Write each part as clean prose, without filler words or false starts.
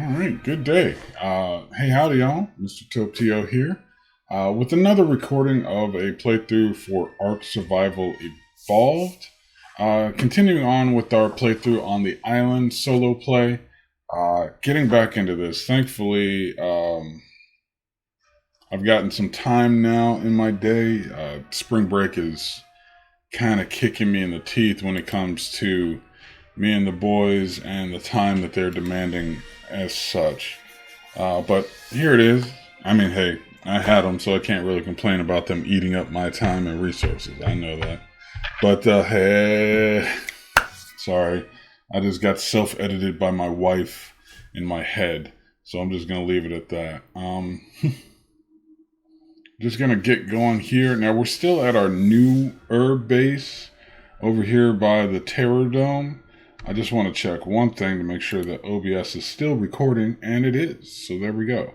Alright, good day. Hey, howdy y'all, Mr. Topto here, with another recording of a playthrough for Ark Survival Evolved. Continuing on with our playthrough on the island solo play. Getting back into this, thankfully, I've gotten some time now in my day. Spring break is kind of kicking me in the teeth when it comes to me and the boys and the time that they're demanding as such. But here it is. I mean, hey, I had them, so I can't really complain about them eating up my time and resources. I know that. But, hey, sorry. I just got self-edited by my wife in my head. So I'm just going to leave it at that. Just going to get going here. Now, we're still at our new herb base over here by the Thunderdome. I just want to check one thing to make sure that OBS is still recording, and it is. So there we go.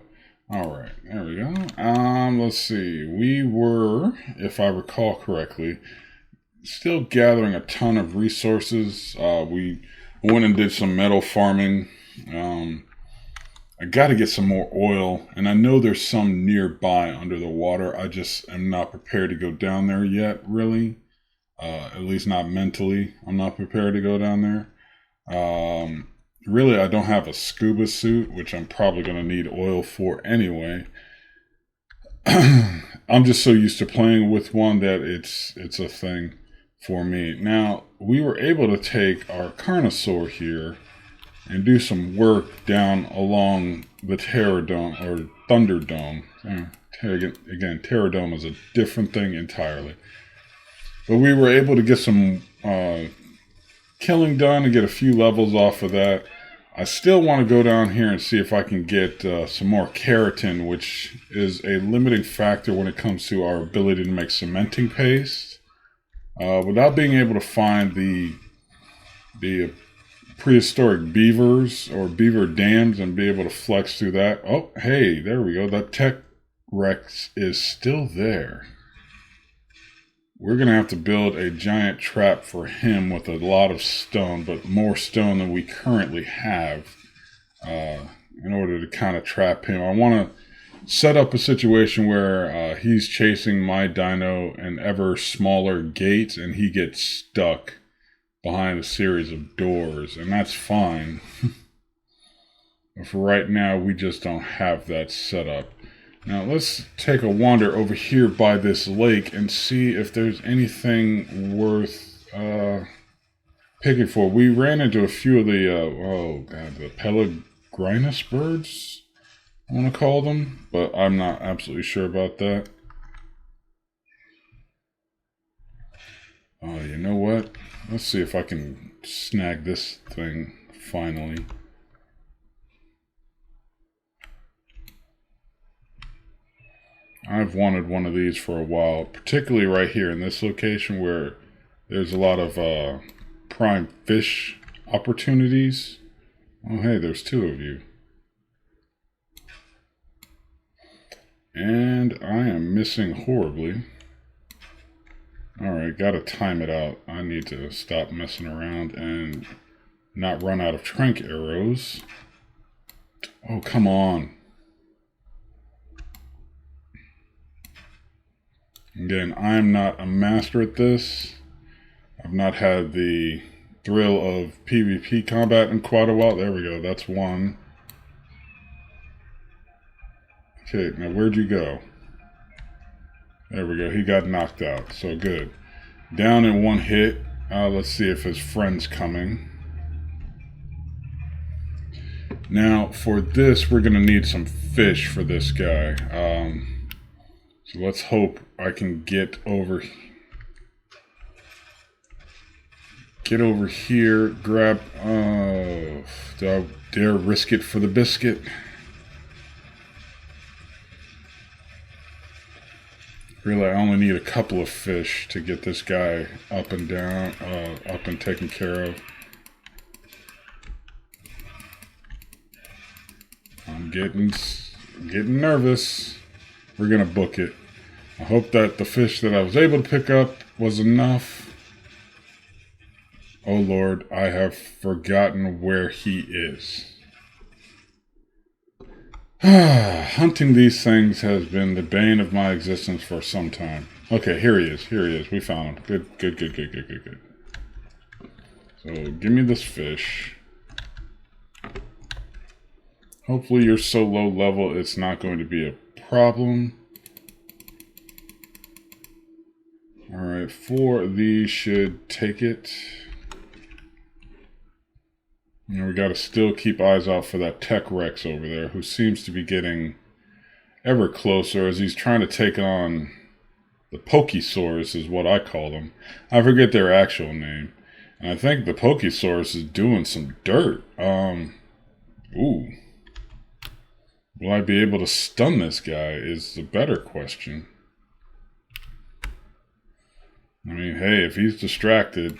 All right, there we go. Let's see. We were, if I recall correctly, still gathering a ton of resources. We went and did some metal farming. I got to get some more oil, and I know there's some nearby under the water. I just am not prepared to go down there yet, really. At least not mentally. I'm not prepared to go down there. Really, I don't have a scuba suit, which I'm probably going to need oil for anyway. I'm just so used to playing with one that it's a thing for me. Now, we were able to take our Carnosaur here and do some work down along the Thunderdome, or Thunderdome. Again, Thunderdome is a different thing entirely. But we were able to get some killing done and get a few levels off of that. I still want to go down here and see if I can get some more keratin, which is a limiting factor when it comes to our ability to make cementing paste. Without being able to find the prehistoric beavers or beaver dams and be able to flex through that. Oh, hey, there we go. That Tek Rex is still there. We're going to have to build a giant trap for him with a lot of stone, but more stone than we currently have in order to kind of trap him. I want to set up a situation where he's chasing my dino in ever smaller gates and he gets stuck behind a series of doors, and that's fine. But for right now, we just don't have that set up. Now let's take a wander over here by this lake and see if there's anything worth picking for. We ran into a few of the Pelagrinus birds, I want to call them, but I'm not absolutely sure about that. Oh, you know what? Let's see if I can snag this thing finally. I've wanted one of these for a while, particularly right here in this location where there's a lot of prime fish opportunities. Oh, hey, there's two of you. And I am missing horribly. Alright, gotta time it out. I need to stop messing around and not run out of trank arrows. Oh, come on. Again, I'm not a master at this. I've not had the thrill of PvP combat in quite a while. There we go, that's one. Okay, now where'd you go? There we go, he got knocked out, so good. Down in one hit. Let's see if his friend's coming. Now, for this, we're going to need some fish for this guy. So let's hope I can get over here, grab, do I dare risk it for the biscuit? Really, I only need a couple of fish to get this guy up and down, up and taken care of. I'm getting nervous. We're gonna book it. I hope that the fish that I was able to pick up was enough. Oh Lord, I have forgotten where he is. Hunting these things has been the bane of my existence for some time. Okay, here he is. Here he is. We found him. Good, good, good, good, good, good, good. So, give me this fish. Hopefully you're so low level it's not going to be a problem. Alright, 4 of these should take it. You know, we gotta still keep eyes out for that Tek Rex over there, who seems to be getting ever closer as he's trying to take on the Pokesaurus, is what I call them. I forget their actual name. And I think the Pokesaurus is doing some dirt. Ooh. Will I be able to stun this guy is the better question. I mean, hey, if he's distracted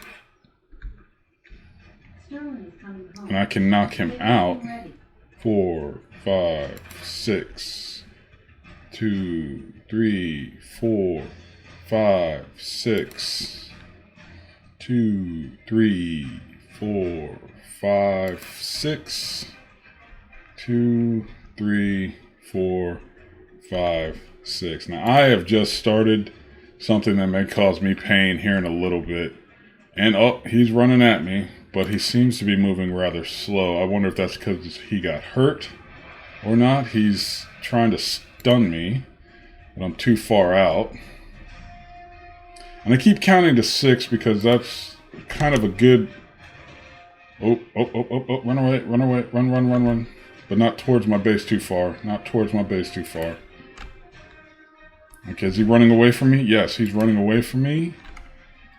and I can knock him out. 4, 5, 6, 2, 3, 4, 5, 6, 2, 3, 4, 5, 6, 2, 3, 4, 5, 6. Now I have just started something that may cause me pain here in a little bit. And oh, he's running at me, but he seems to be moving rather slow. I wonder if that's because he got hurt or not. He's trying to stun me, but I'm too far out. And I keep counting to 6 because that's kind of a good... Oh, run away, run away, run. But not towards my base too far. Not towards my base too far. Okay, is he running away from me? Yes, he's running away from me.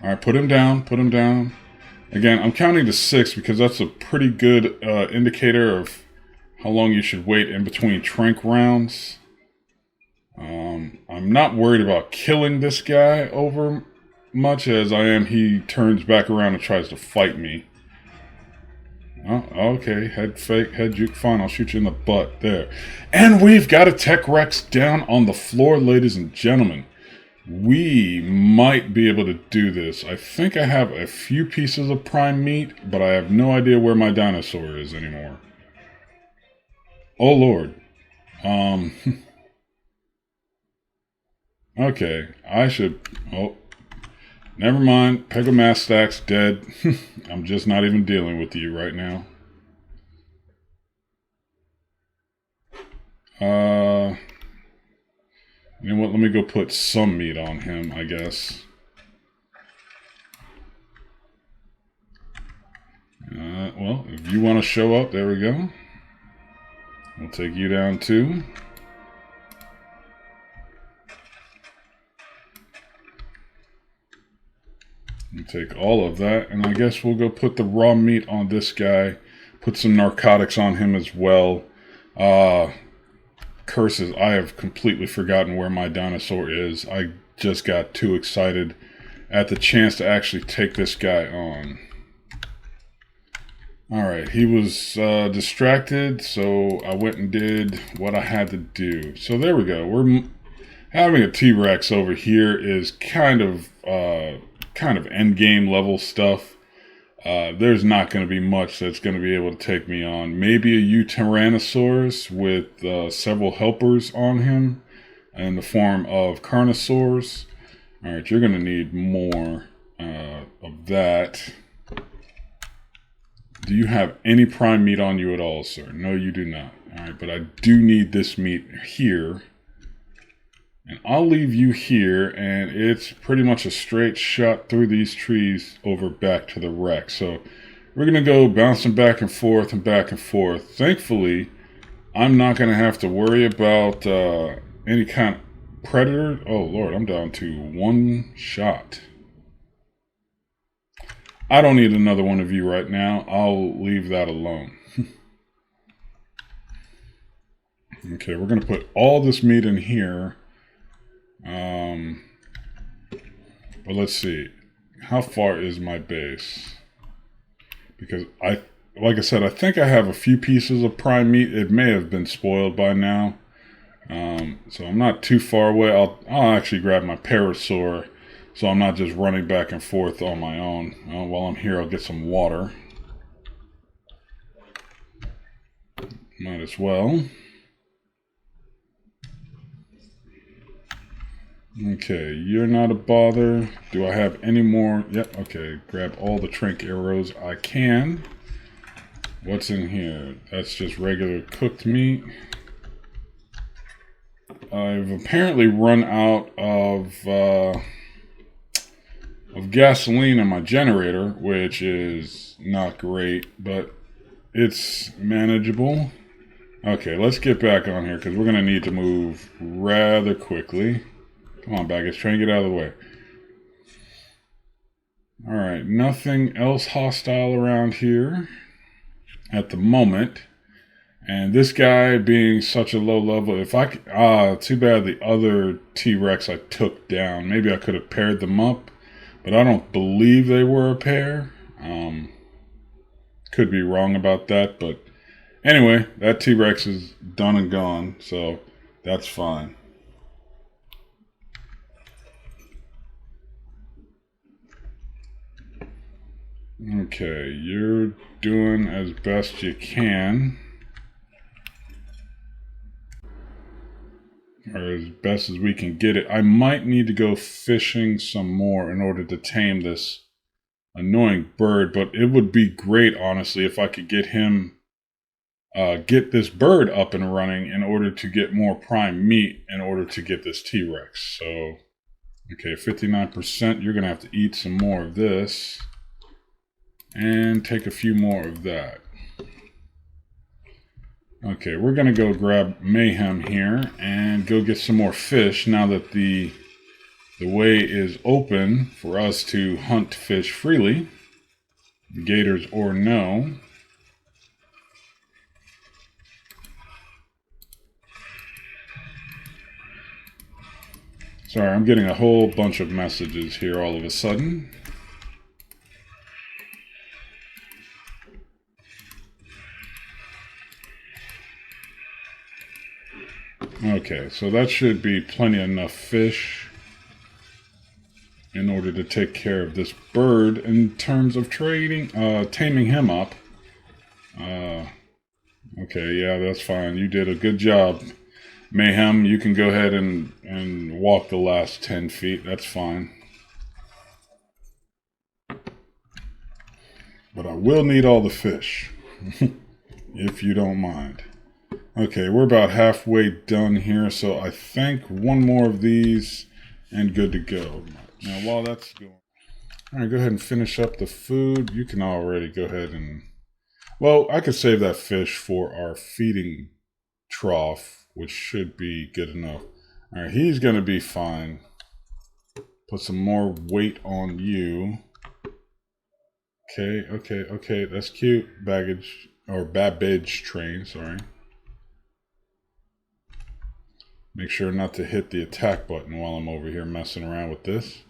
Alright, put him down, put him down. Again, I'm counting to 6 because that's a pretty good indicator of how long you should wait in between trank rounds. I'm not worried about killing this guy over much as I am he turns back around and tries to fight me. Oh, okay, head fake, head juke, fine, I'll shoot you in the butt, there. And we've got a Tek Rex down on the floor, ladies and gentlemen. We might be able to do this. I think I have a few pieces of prime meat, but I have no idea where my dinosaur is anymore. Oh, Lord. Okay, I should... Oh, never mind. Pegamastax dead. I'm just not even dealing with you right now. You know what? Let me go put some meat on him, I guess. Well, if you want to show up, there we go. We'll take you down too. We'll take all of that, and I guess we'll go put the raw meat on this guy. Put some narcotics on him as well. Curses, I have completely forgotten where my dinosaur is. I just got too excited at the chance to actually take this guy on. Alright, he was distracted, so I went and did what I had to do. So there we go. We're having a T-Rex over here is kind of end game level stuff. There's not going to be much that's going to be able to take me on. Maybe a Tyrannosaurus with several helpers on him in the form of Carnosaurs. Alright, you're going to need more of that. Do you have any prime meat on you at all, sir? No, you do not. Alright, but I do need this meat here. And I'll leave you here, and it's pretty much a straight shot through these trees over back to the wreck. So we're going to go bouncing back and forth and back and forth. Thankfully, I'm not going to have to worry about any kind of predator. Oh, Lord, I'm down to 1 shot. I don't need another one of you right now. I'll leave that alone. Okay, we're going to put all this meat in here. But let's see. How far is my base? Because like I said, I think I have a few pieces of prime meat. It may have been spoiled by now. So I'm not too far away. I'll actually grab my parasaur, so I'm not just running back and forth on my own. While I'm here, I'll get some water. Might as well. Okay, you're not a bother. Do I have any more? Yep, okay. Grab all the trank arrows I can. What's in here? That's just regular cooked meat. I've apparently run out of gasoline in my generator, which is not great, but it's manageable. Okay, let's get back on here because we're going to need to move rather quickly. Come on, baggage train, get out of the way. Alright, nothing else hostile around here at the moment. And this guy being such a low level, if I could, too bad the other T-Rex I took down. Maybe I could have paired them up, but I don't believe they were a pair. Could be wrong about that, but anyway, that T-Rex is done and gone, so that's fine. Okay, you're doing as best you can. Or as best as we can get it. I might need to go fishing some more in order to tame this annoying bird, but it would be great, honestly, if I could get him, get this bird up and running in order to get more prime meat in order to get this T-Rex. So, okay, 59%. You're going to have to eat some more of this and take a few more of that. Okay, we're going to go grab Mayhem here and go get some more fish now that the way is open for us to hunt fish freely, gators or no. Sorry, I'm getting a whole bunch of messages here all of a sudden. Okay, so that should be plenty enough fish in order to take care of this bird in terms of taming him up. Okay, yeah, that's fine. You did a good job. Mayhem, you can go ahead and walk the last 10 feet. That's fine. But I will need all the fish, if you don't mind. Okay, we're about halfway done here, so I think one more of these and good to go. Now, while that's going... Alright, go ahead and finish up the food. You can already go ahead and... Well, I could save that fish for our feeding trough, which should be good enough. Alright, he's going to be fine. Put some more weight on you. Okay, that's cute. Babbage train, sorry. Make sure not to hit the attack button while I'm over here messing around with this.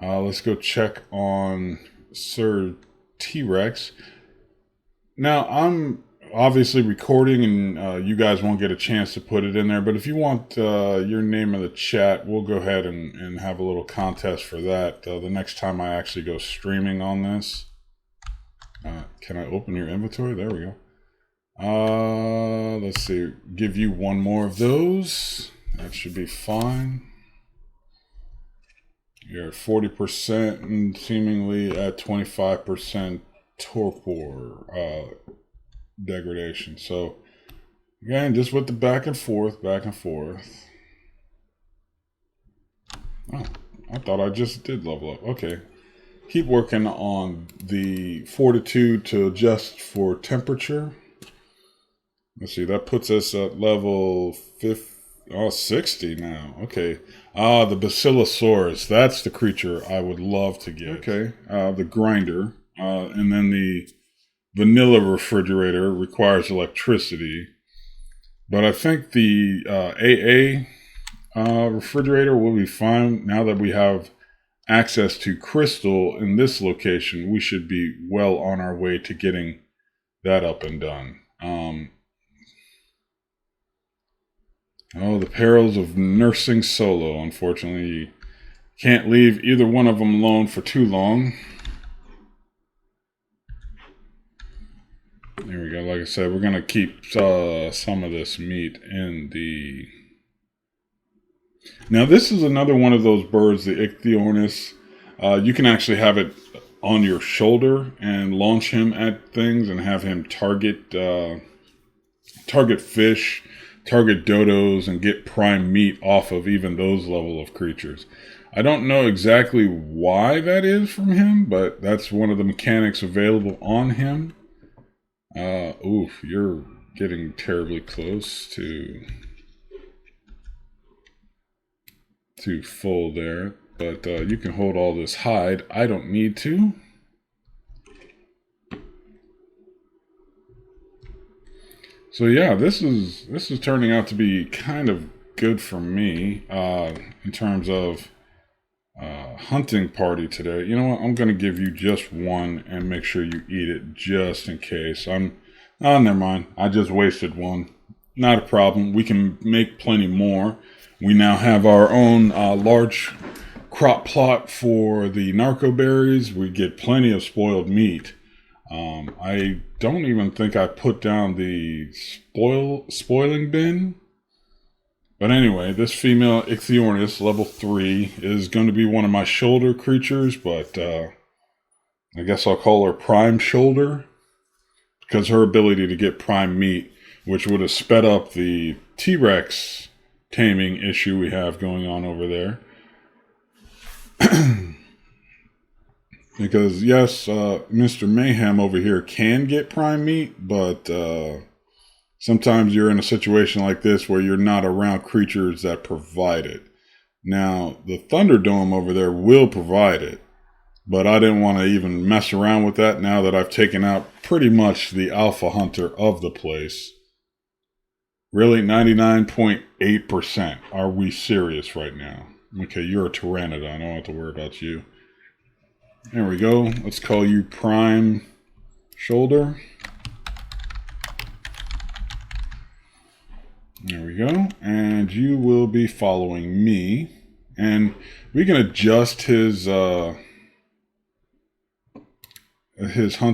Let's go check on Sir T-Rex. Now, I'm obviously recording and you guys won't get a chance to put it in there, but if you want your name in the chat, we'll go ahead and have a little contest for that the next time I actually go streaming on this. Can I open your inventory? There we go. Let's see. Give you one more of those. That should be fine. You're at 40% and seemingly at 25% torpor degradation. So again, just with the back and forth. Oh, I thought I just did level up. Okay. Keep working on the fortitude to adjust for temperature. Let's see, that puts us at level 60 now. Okay. The Basilosaurus. That's the creature I would love to get. Okay. The grinder. And then the vanilla refrigerator requires electricity. But I think the AA refrigerator will be fine. Now that we have access to crystal in this location, we should be well on our way to getting that up and done. Oh, the perils of nursing solo. Unfortunately, you can't leave either one of them alone for too long. There we go. Like I said, we're going to keep some of this meat in the... Now, this is another one of those birds, the Ichthyornis. You can actually have it on your shoulder and launch him at things and have him target fish, target dodos, and get prime meat off of even those level of creatures. I don't know exactly why that is from him, but that's one of the mechanics available on him. Oof, you're getting terribly close to full there. But you can hold all this hide. I don't need to. So yeah, this is turning out to be kind of good for me in terms of hunting party today. You know what? I'm going to give you just one and make sure you eat it just in case. Oh, never mind. I just wasted one. Not a problem. We can make plenty more. We now have our own large crop plot for the narco berries. We get plenty of spoiled meat. I don't even think I put down the spoiling bin. But anyway, this female Ichthyornis, level 3, is going to be one of my shoulder creatures, but I guess I'll call her Prime Shoulder, because her ability to get prime meat, which would have sped up the Tek Rex taming issue we have going on over there. Because, yes, Mr. Mayhem over here can get prime meat, but sometimes you're in a situation like this where you're not around creatures that provide it. Now, the Thunderdome over there will provide it, but I didn't want to even mess around with that now that I've taken out pretty much the alpha hunter of the place. Really, 99.8%. Are we serious right now? Okay, you're a Tyrannodon. I don't have to worry about you. There we go. Let's call you Prime Shoulder. There we go. And you will be following me. And we can adjust his hunt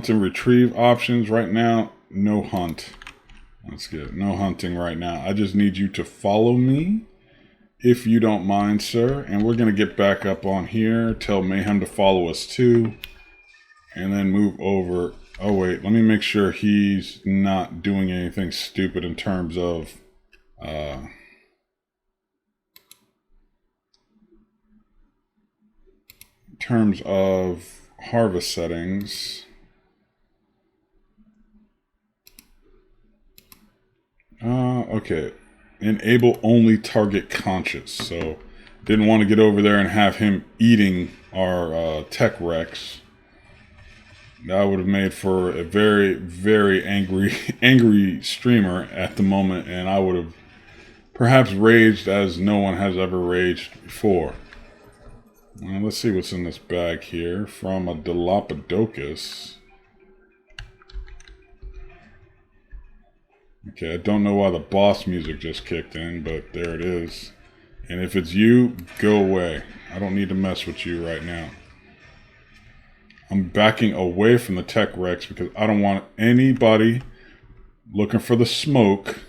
and retrieve options right now. No hunt. That's good. No hunting right now. I just need you to follow me, if you don't mind, sir. And we're going to get back up on here. Tell Mayhem to follow us too. And then move over. Oh, wait. Let me make sure he's not doing anything stupid in terms of... harvest settings. Okay. Enable only target conscious. So, didn't want to get over there and have him eating our Tek Rex. That would have made for a very, very angry streamer at the moment, and I would have perhaps raged as no one has ever raged before. Well, let's see what's in this bag here from a Dilophosaurus. Okay, I don't know why the boss music just kicked in, but there it is. And if it's you, go away. I don't need to mess with you right now. I'm backing away from the Tek Rex because I don't want anybody looking for the smoke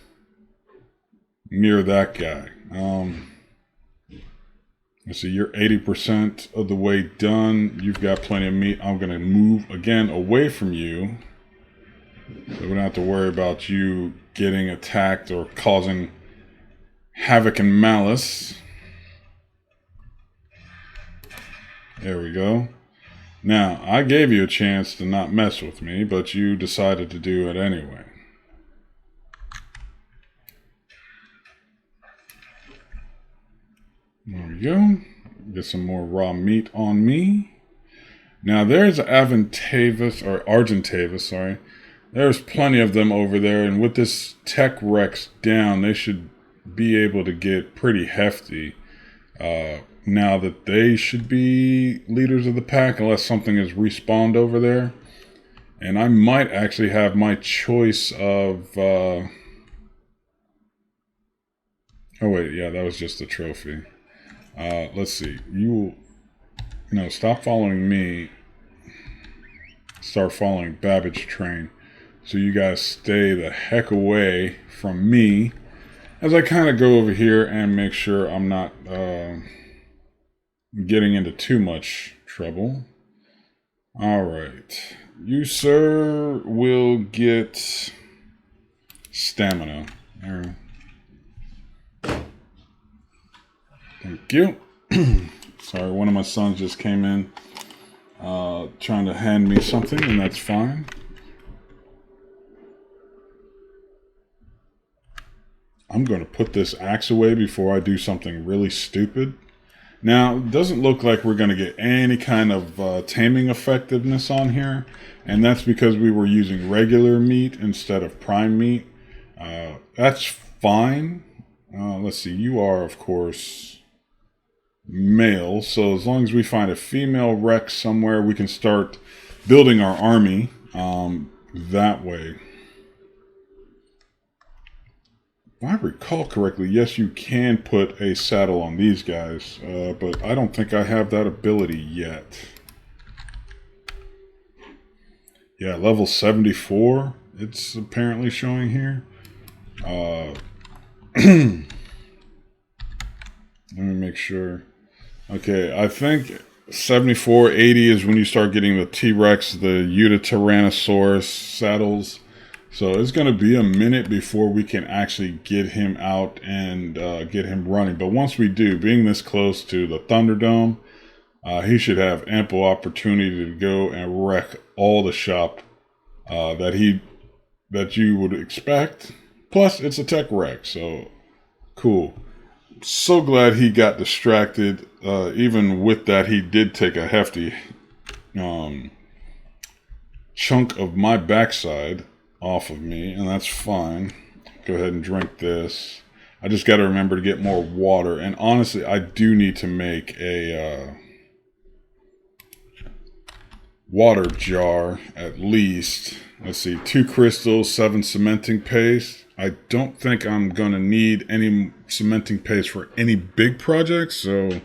near that guy. Let's see, you're 80% of the way done. You've got plenty of meat. I'm going to move again away from you. So we don't have to worry about you getting attacked or causing havoc and malice. There we go. Now, I gave you a chance to not mess with me, but you decided to do it anyway. There we go. Get some more raw meat on me. Now, there's Argentavis, sorry. There's plenty of them over there, and with this Tek Rex down, they should be able to get pretty hefty. Now that they should be leaders of the pack, unless something is respawned over there. And I might actually have my choice of... Oh wait, yeah, that was just a trophy. Let's see. Stop following me. Start following Babbage Train. So you guys stay the heck away from me. as I kind of go over here and make sure I'm not getting into too much trouble. All right. You, sir, will get stamina. There. Thank you. Sorry, one of my sons just came in trying to hand me something, and that's fine. I'm going to put this axe away before I do something really stupid. Now, it doesn't look like we're going to get any kind of taming effectiveness on here, and that's because we were using regular meat instead of prime meat. That's fine. Let's see, you are, of course, male, so as long as we find a female Rex somewhere, we can start building our army that way. If I recall correctly, yes, you can put a saddle on these guys, but I don't think I have that ability yet. Yeah, level 74, it's apparently showing here. Let me make sure. Okay, I think 74, 80 is when you start getting the T-Rex, the Tyrannosaurus saddles. So it's going to be a minute before we can actually get him out and get him running. But once we do, being this close to the Thunderdome, he should have ample opportunity to go and wreck all the shop that you would expect. Plus, it's a Tek Rex, so cool. So glad he got distracted. Even with that, he did take a hefty chunk of my backside off of me, and that's fine. Go ahead and drink this. I just got to remember to get more water, and honestly, I do need to make a water jar at least. Let's see, 2 crystals, 7 cementing paste. I don't think I'm gonna need any cementing paste for any big projects, so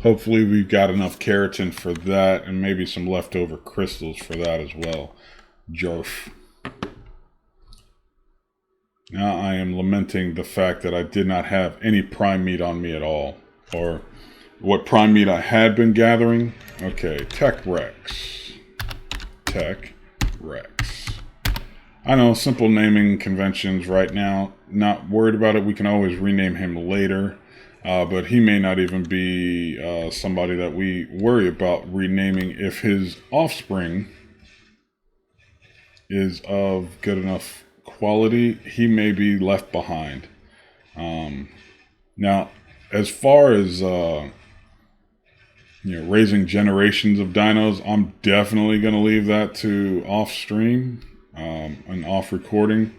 hopefully we've got enough keratin for that, and maybe some leftover crystals for that as well. Jarf. Now I am lamenting the fact that I did not have any prime meat on me at all. Or what prime meat I had been gathering. Okay, Tek Rex. Tek Rex. I know, simple naming conventions right now. Not worried about it. We can always rename him later. But he may not even be somebody that we worry about renaming if his offspring is of good enough quality. He may be left behind. Now, as far as raising generations of dinos, I'm definitely going to leave that to off stream and off recording.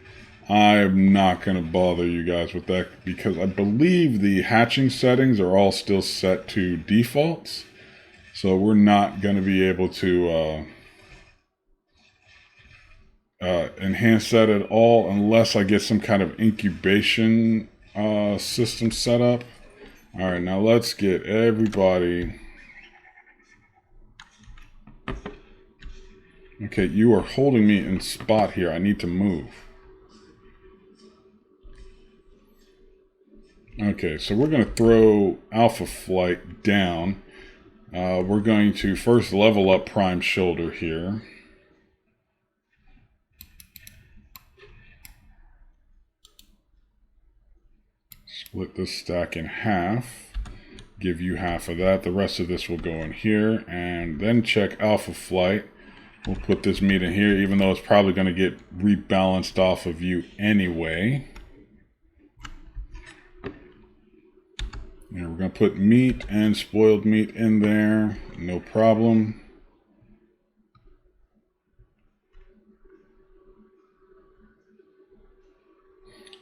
I'm not going to bother you guys with that because I believe the hatching settings are all still set to defaults. So we're not going to be able to enhance that at all unless I get some kind of incubation system set up. All right, now let's get everybody. Okay, you are holding me in spot here. I need to move. Okay, so we're going to throw Alpha Flight down. We're going to first level up Prime Shoulder here. Split this stack in half. Give you half of that. The rest of this will go in here. And then check Alpha Flight. We'll put this meat in here, even though it's probably going to get rebalanced off of you anyway. And we're going to put meat and spoiled meat in there. No problem.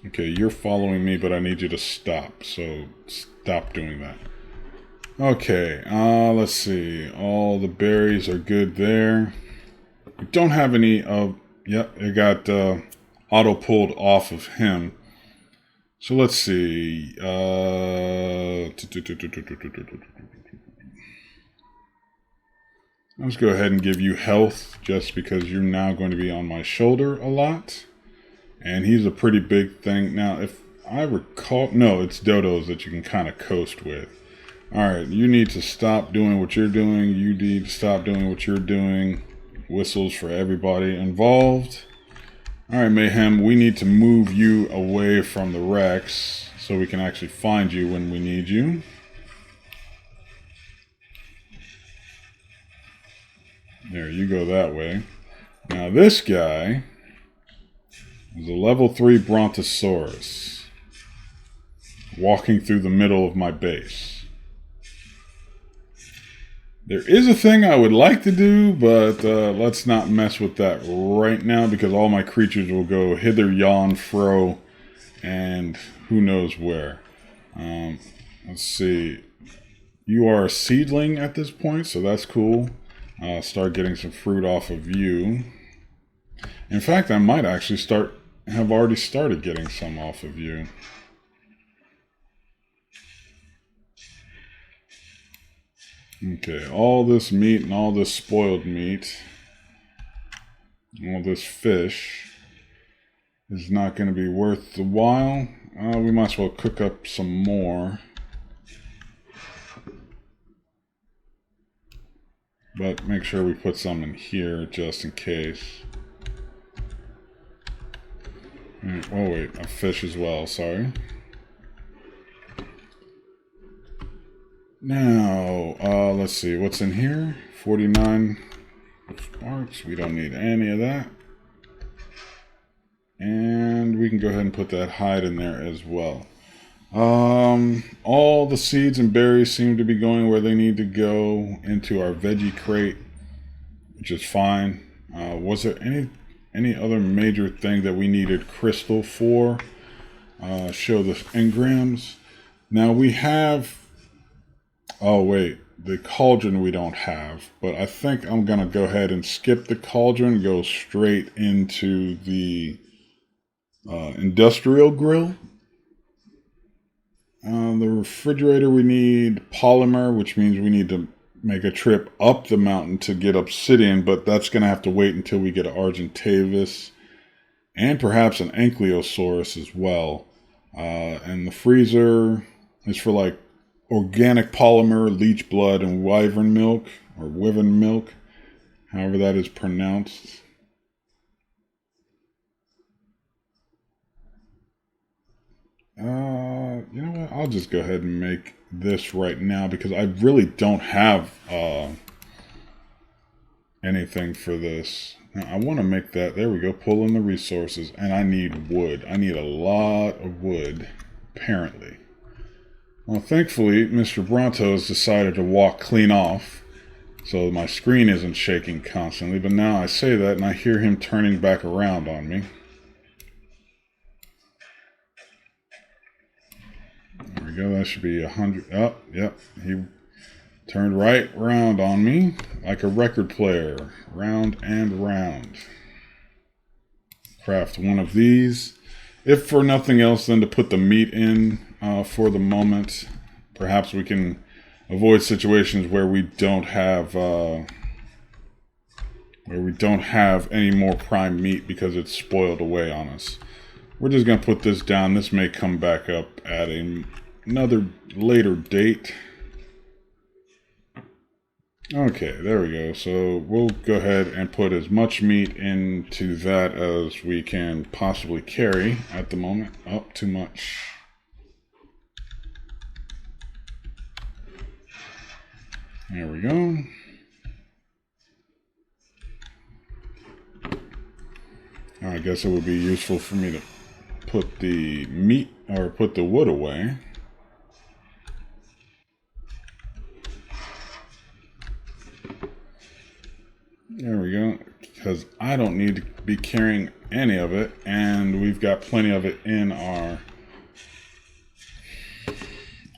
Okay, you're following me, but I need you to stop. So stop doing that. Okay, let's see. All the berries are good there. We don't have any of... Yep, it got auto-pulled off of him. So let's see. Let's go ahead and give you health, just because you're now going to be on my shoulder a lot. And he's a pretty big thing. Now, if I recall, no, it's dodos that you can kind of coast with. Alright, you need to stop doing what you're doing. You need to stop doing what you're doing. Whistles for everybody involved. Alright, Mayhem, we need to move you away from the Rex so we can actually find you when we need you. There, you go that way. Now this guy is a level 3 Brontosaurus walking through the middle of my base. There is a thing I would like to do, but let's not mess with that right now because all my creatures will go hither, yon, fro, and who knows where. Let's see. You are a seedling at this point, so that's cool. Start getting some fruit off of you. In fact, I might actually have already started getting some off of you. Okay, all this meat and all this spoiled meat, all this fish is not going to be worth the while. We might as well cook up some more. But make sure we put some in here just in case. Oh wait, a fish as well, sorry. Now, let's see, what's in here? 49 sparks, we don't need any of that. And we can go ahead and put that hide in there as well. All the seeds and berries seem to be going where they need to go into our veggie crate, which is fine. Was there any other major thing that we needed crystal for? Show the engrams. Now we have, oh wait, the cauldron we don't have, but I think I'm gonna go ahead and skip the cauldron, go straight into the industrial grill. The refrigerator, we need polymer, which means we need to make a trip up the mountain to get obsidian, but that's going to have to wait until we get an Argentavis and perhaps an Ankylosaurus as well. And the freezer is for like organic polymer, leech blood, and wyvern milk, or wyvern milk, however that is pronounced. You know what? I'll just go ahead and make this right now because I really don't have anything for this. Now, I want to make that. There we go. Pull in the resources. And I need wood. I need a lot of wood, apparently. Well, thankfully, Mr. Bronto has decided to walk clean off. So my screen isn't shaking constantly. But now I say that and I hear him turning back around on me. There we go, that should be 100. Oh, yep, he turned right round on me like a record player. Round and round. Craft one of these. If for nothing else than to put the meat in for the moment. Perhaps we can avoid situations where we don't have any more prime meat because it's spoiled away on us. We're just going to put this down. This may come back up at another later date. Okay, there we go. So we'll go ahead and put as much meat into that as we can possibly carry at the moment. Oh, too much. There we go. I guess it would be useful for me to put the meat or put the wood away. There we go, because I don't need to be carrying any of it, and we've got plenty of it in our...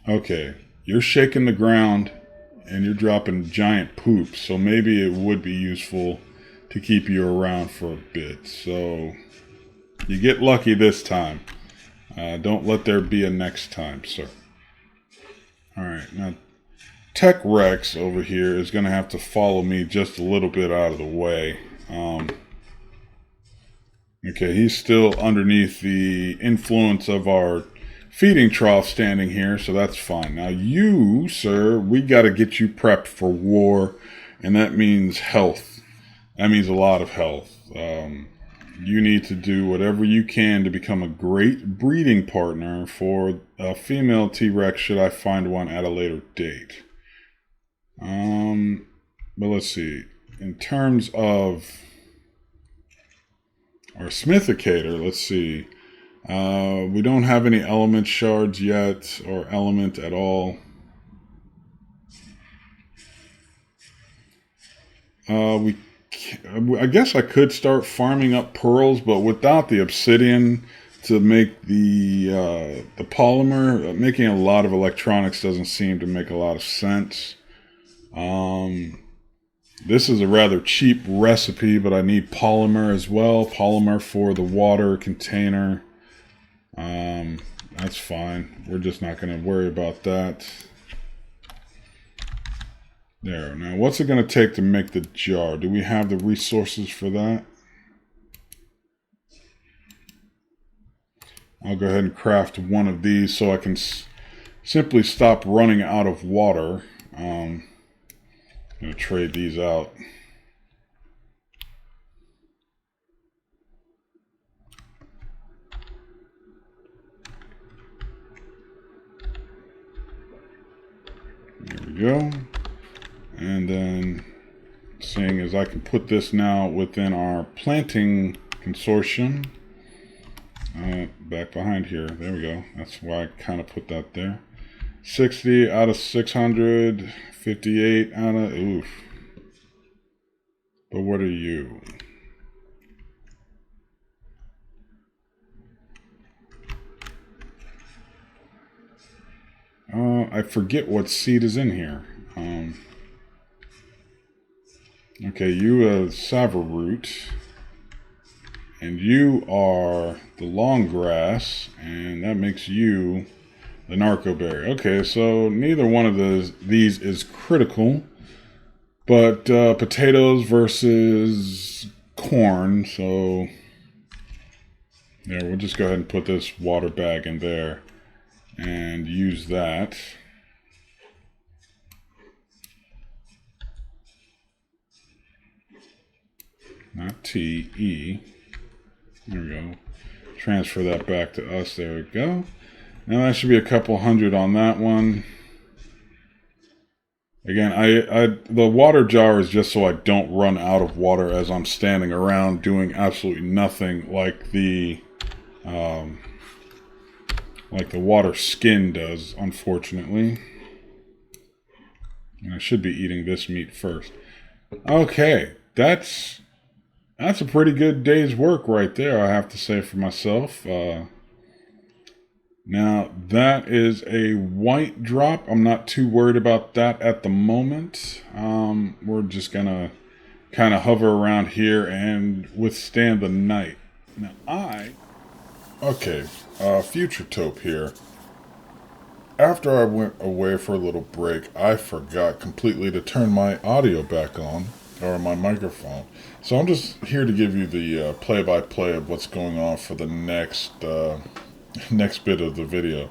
Okay, you're shaking the ground and you're dropping giant poops, so maybe it would be useful to keep you around for a bit. So you get lucky this time. Don't let there be a next time, sir. Alright, now Tek Rex over here is going to have to follow me just a little bit out of the way. Okay, he's still underneath the influence of our feeding trough standing here, so that's fine. Now you, sir, we got to get you prepped for war, and that means health. That means a lot of health. You need to do whatever you can to become a great breeding partner for a female T-Rex should I find one at a later date. But let's see. In terms of our Smithicator, let's see. We don't have any element shards yet, or element at all. I guess I could start farming up pearls, but without the obsidian to make the polymer, making a lot of electronics doesn't seem to make a lot of sense. This is a rather cheap recipe, but I need polymer as well. Polymer for the water container. That's fine. We're just not going to worry about that. There. Now, what's it going to take to make the jar? Do we have the resources for that? I'll go ahead and craft one of these so I can simply stop running out of water. I'm going to trade these out. There we go. And then, seeing as I can put this now within our planting consortium, back behind here, there we go. That's why I kind of put that there. 60 out of 600, 58 out of, oof. But what are you? I forget what seed is in here. Okay, you are Savaroot, and you are the long grass, and that makes you the narcoberry. Okay, so neither one of these is critical, but potatoes versus corn, so there, we'll just go ahead and put this water bag in there and use that. Not T, E. There we go. Transfer that back to us. There we go. Now that should be a couple hundred on that one. Again, the water jar is just so I don't run out of water as I'm standing around doing absolutely nothing like the water skin does, unfortunately. And I should be eating this meat first. Okay, that's a pretty good day's work right there, I have to say for myself. Now, that is a white drop. I'm not too worried about that at the moment. We're just going to kind of hover around here and withstand the night. Now, Future Taupe here. After I went away for a little break, I forgot completely to turn my audio back on, or my microphone. So I'm just here to give you the play-by-play of what's going on for the next bit of the video.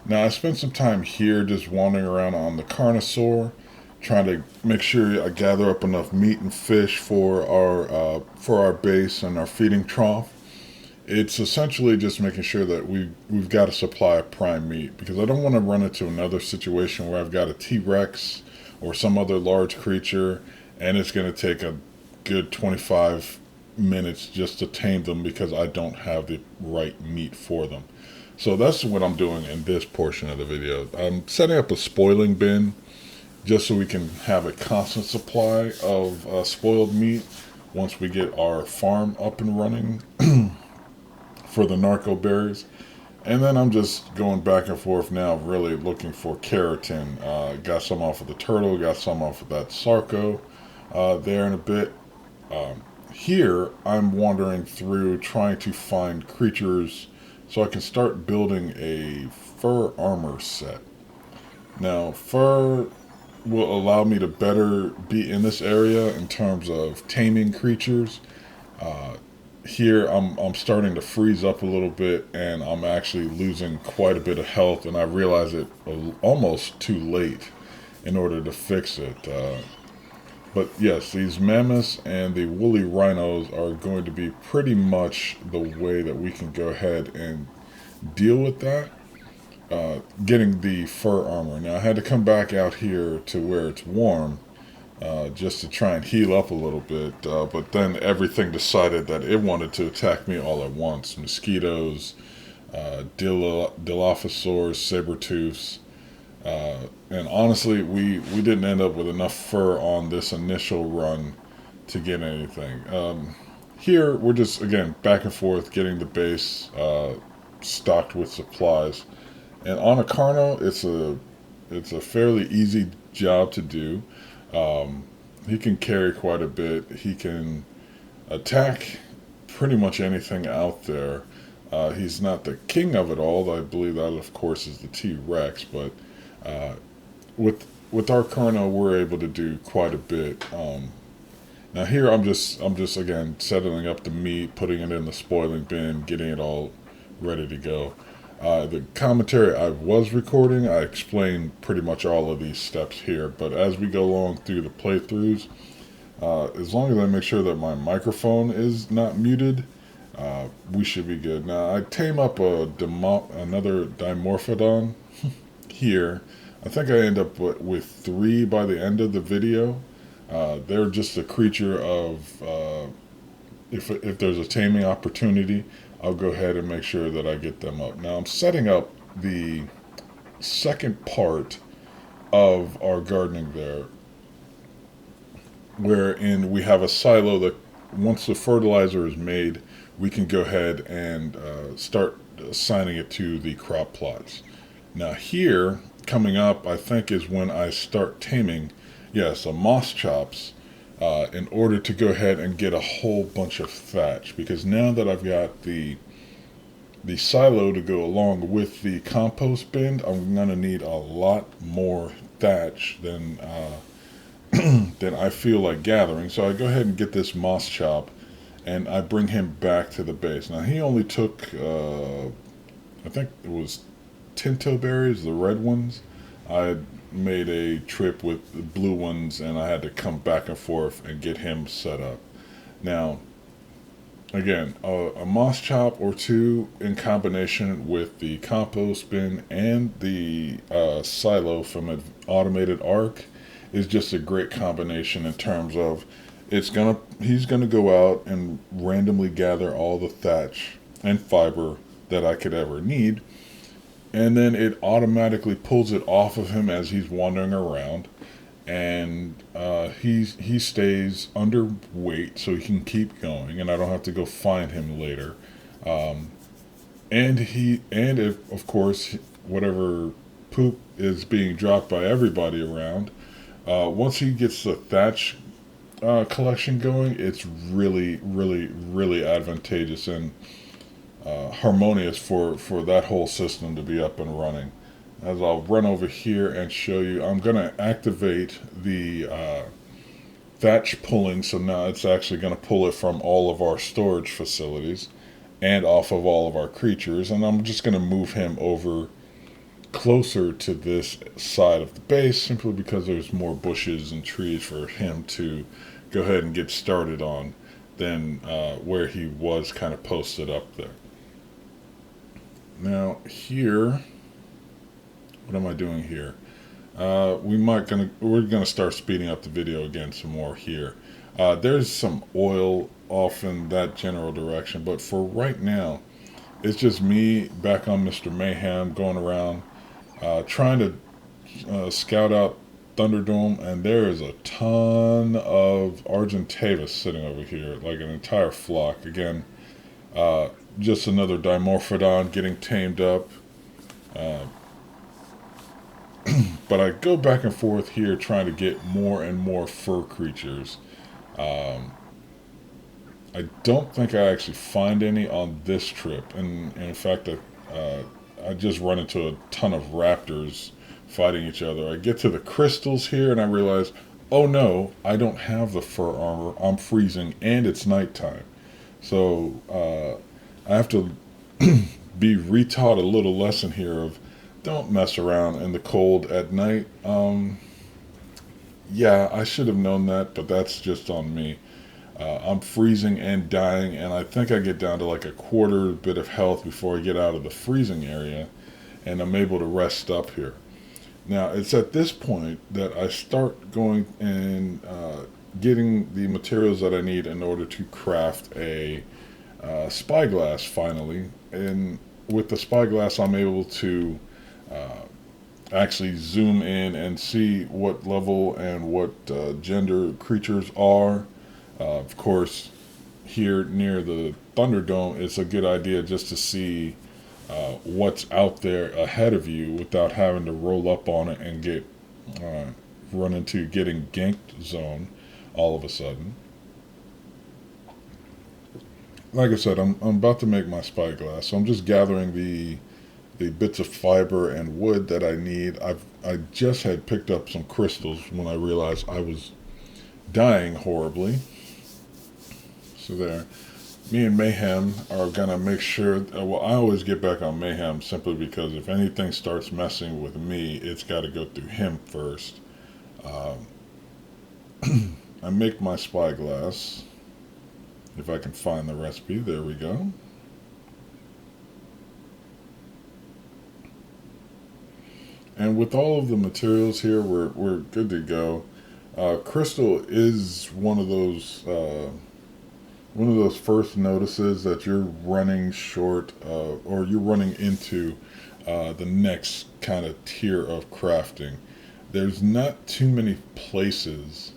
Now, I spent some time here just wandering around on the Carnosaur, trying to make sure I gather up enough meat and fish for our base and our feeding trough. It's essentially just making sure that we've got a supply of prime meat, because I don't want to run into another situation where I've got a T-Rex or some other large creature, and it's going to take a good 25 minutes just to tame them because I don't have the right meat for them. So that's what I'm doing in this portion of the video. I'm setting up a spoiling bin just so we can have a constant supply of spoiled meat once we get our farm up and running for the narco berries. And then I'm just going back and forth now, really looking for keratin. Got some off of the turtle, got some off of that sarco there in a bit. Here, I'm wandering through trying to find creatures so I can start building a fur armor set. Now, fur will allow me to better be in this area in terms of taming creatures. here I'm starting to freeze up a little bit, and I'm actually losing quite a bit of health, and I realize it almost too late in order to fix it. But yes, these mammoths and the woolly rhinos are going to be pretty much the way that we can go ahead and deal with that. Getting the fur armor. Now I had to come back out here to where it's warm, just to try and heal up a little bit. But then everything decided that it wanted to attack me all at once. Mosquitoes, Dilophosaurs, saber-tooths. And honestly, we didn't end up with enough fur on this initial run to get anything. Here, we're just, again, back and forth, getting the base stocked with supplies. And on a Carno, it's a fairly easy job to do. He can carry quite a bit. He can attack pretty much anything out there. He's not the king of it all. I believe that, of course, is the Tek Rex. But with our Carno, we're able to do quite a bit. Now here, I'm just again settling up the meat, putting it in the spoiling bin, getting it all ready to go. The commentary I was recording, I explained pretty much all of these steps here, but as we go along through the playthroughs, as long as I make sure that my microphone is not muted, we should be good. Now, I tame up another Dimorphodon here. I think I end up with 3 by the end of the video. They're just a creature of, if there's a taming opportunity, I'll go ahead and make sure that I get them up. Now I'm setting up the second part of our gardening there, wherein we have a silo that once the fertilizer is made, we can go ahead and start assigning it to the crop plots. Now here, coming up, I think is when I start taming, yes, a moss chops, in order to go ahead and get a whole bunch of thatch, because now that I've got the silo to go along with the compost bin, I'm gonna need a lot more thatch than than I feel like gathering. So I go ahead and get this moss chop, and I bring him back to the base. Now he only took I think it was tinto berries, the red ones. I made a trip with the blue ones, and I had to come back and forth and get him set up. Now, again, a moss chop or 2 in combination with the compost bin and the silo from an automated arc is just a great combination in terms of he's gonna go out and randomly gather all the thatch and fiber that I could ever need. And then it automatically pulls it off of him as he's wandering around, and he stays underweight so he can keep going, and I don't have to go find him later. And if, of course, whatever poop is being dropped by everybody around, once he gets the thatch collection going, it's really, really, really advantageous and harmonious for that whole system to be up and running. As I'll run over here and show you, I'm going to activate the thatch pulling, so now it's actually going to pull it from all of our storage facilities and off of all of our creatures, and I'm just going to move him over closer to this side of the base simply because there's more bushes and trees for him to go ahead and get started on than where he was kind of posted up there. Now here, what am I doing here? We're gonna start speeding up the video again some more here. There's some oil off in that general direction, but for right now, it's just me back on Mr. Mayhem going around trying to scout out Thunderdome, and there is a ton of Argentavis sitting over here, like an entire flock. Again, just another Dimorphodon getting tamed up. But I go back and forth here trying to get more and more fur creatures. I don't think I actually find any on this trip. And in fact, I just run into a ton of raptors fighting each other. I get to the crystals here and I realize, oh no, I don't have the fur armor. I'm freezing and it's nighttime. So I have to be retaught a little lesson here of don't mess around in the cold at night. Yeah, I should have known that, but that's just on me. I'm freezing and dying, and I think I get down to like a quarter bit of health before I get out of the freezing area, and I'm able to rest up here. Now, it's at this point that I start going and getting the materials that I need in order to craft a spyglass finally. And with the spyglass, I'm able to uh, actually zoom in and see what level and what gender creatures are. Of course, here near the Thunderdome, it's a good idea just to see what's out there ahead of you without having to roll up on it and get uh, run into getting ganked zone all of a sudden. Like I said, I'm about to make my spyglass, so I'm just gathering the bits of fiber and wood that I need. I just had picked up some crystals when I realized I was dying horribly. So there, me and Mayhem are gonna make sure. Well, I always get back on Mayhem simply because if anything starts messing with me, it's got to go through him first. Um, I make my spyglass. If I can find the recipe, there we go. And with all of the materials here, we're good to go. Crystal is one of those first notices that you're running short or you're running into the next kind of tier of crafting. There's not too many places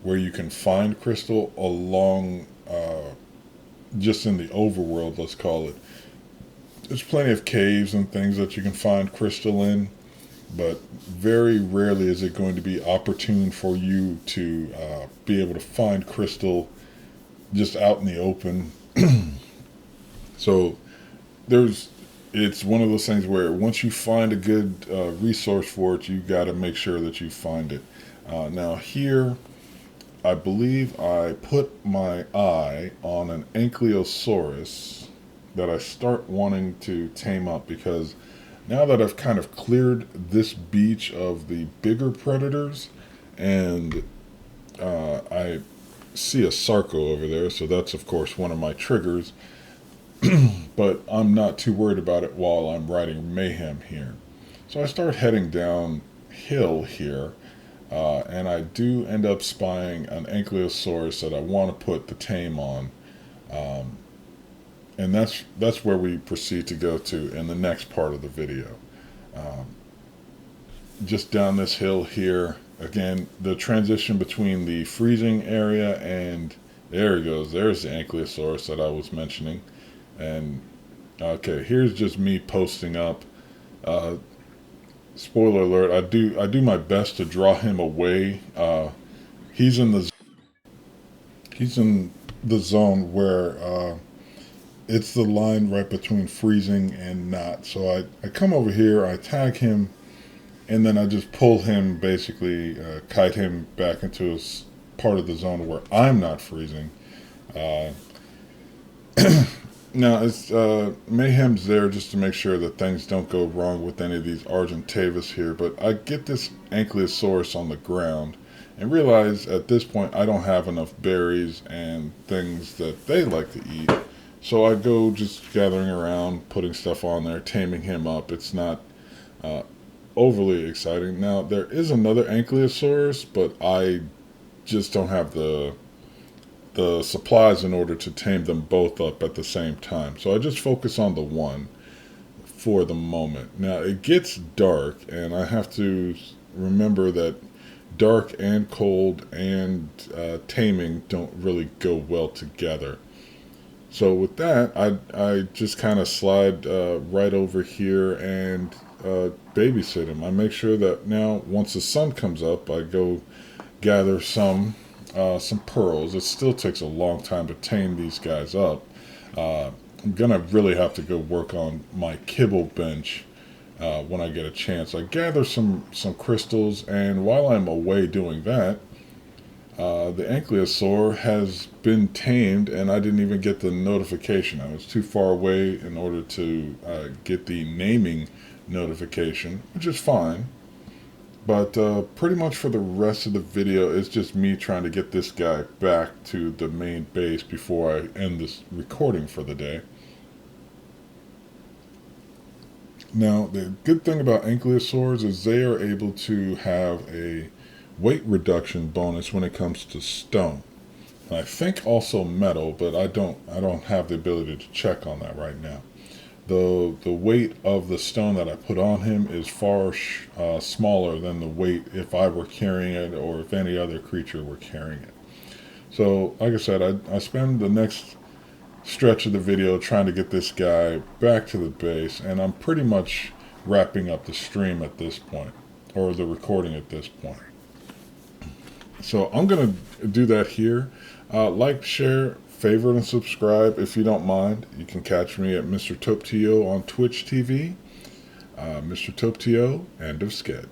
where you can find crystal along just in the overworld, let's call it. There's plenty of caves and things that you can find crystal in, but very rarely is it going to be opportune for you to be able to find crystal just out in the open. So there's it's one of those things where once you find a good resource for it, you got to make sure that you find it. Now here, I believe I put my eye on an Ankylosaurus that I start wanting to tame up because now that I've kind of cleared this beach of the bigger predators, and I see a Sarco over there, so that's of course one of my triggers, but I'm not too worried about it while I'm riding Mayhem here. So I start heading downhill here, and I do end up spying an Ankylosaurus that I want to put the tame on. Um, and that's where we proceed to go to in the next part of the video. Um, just down this hill here, again, the transition between the freezing area and there he goes. There's the Ankylosaurus that I was mentioning. And okay, here's just me posting up. Uh, Spoiler alert: I do my best to draw him away. He's in the he's in the zone where it's the line right between freezing and not. So I come over here, I tag him, and then I just pull him, basically kite him back into a part of the zone where I'm not freezing. Uh, Now, it's Mayhem's there just to make sure that things don't go wrong with any of these Argentavis here, but I get this Ankylosaurus on the ground and realize at this point I don't have enough berries and things that they like to eat. So I go just gathering around, putting stuff on there, taming him up. It's not uh, overly exciting. Now, there is another Ankylosaurus, but I just don't have the supplies in order to tame them both up at the same time. So I just focus on the one for the moment. Now it gets dark, and I have to remember that dark and cold and taming don't really go well together. So with that, I just kind of slide right over here and babysit him. I make sure that now once the sun comes up, I go gather some pearls. It still takes a long time to tame these guys up. I'm gonna really have to go work on my kibble bench when I get a chance. I gather some crystals, and while I'm away doing that, The Ankylosaur has been tamed, and I didn't even get the notification. I was too far away in order to get the naming notification, which is fine. But pretty much for the rest of the video, it's just me trying to get this guy back to the main base before I end this recording for the day. Now, the good thing about Ankylosaurs is they are able to have a weight reduction bonus when it comes to stone. And I think also metal, but I don't have the ability to check on that right now. The weight of the stone that I put on him is far smaller than the weight if I were carrying it or if any other creature were carrying it. So, like I said, I spend the next stretch of the video trying to get this guy back to the base, and I'm pretty much wrapping up the stream at this point, or the recording at this point. So I'm going to do that here. Like, share, favorite, and subscribe if you don't mind. You can catch me at Mr. Toptio on Twitch TV. Mr. Toptio, end of sked.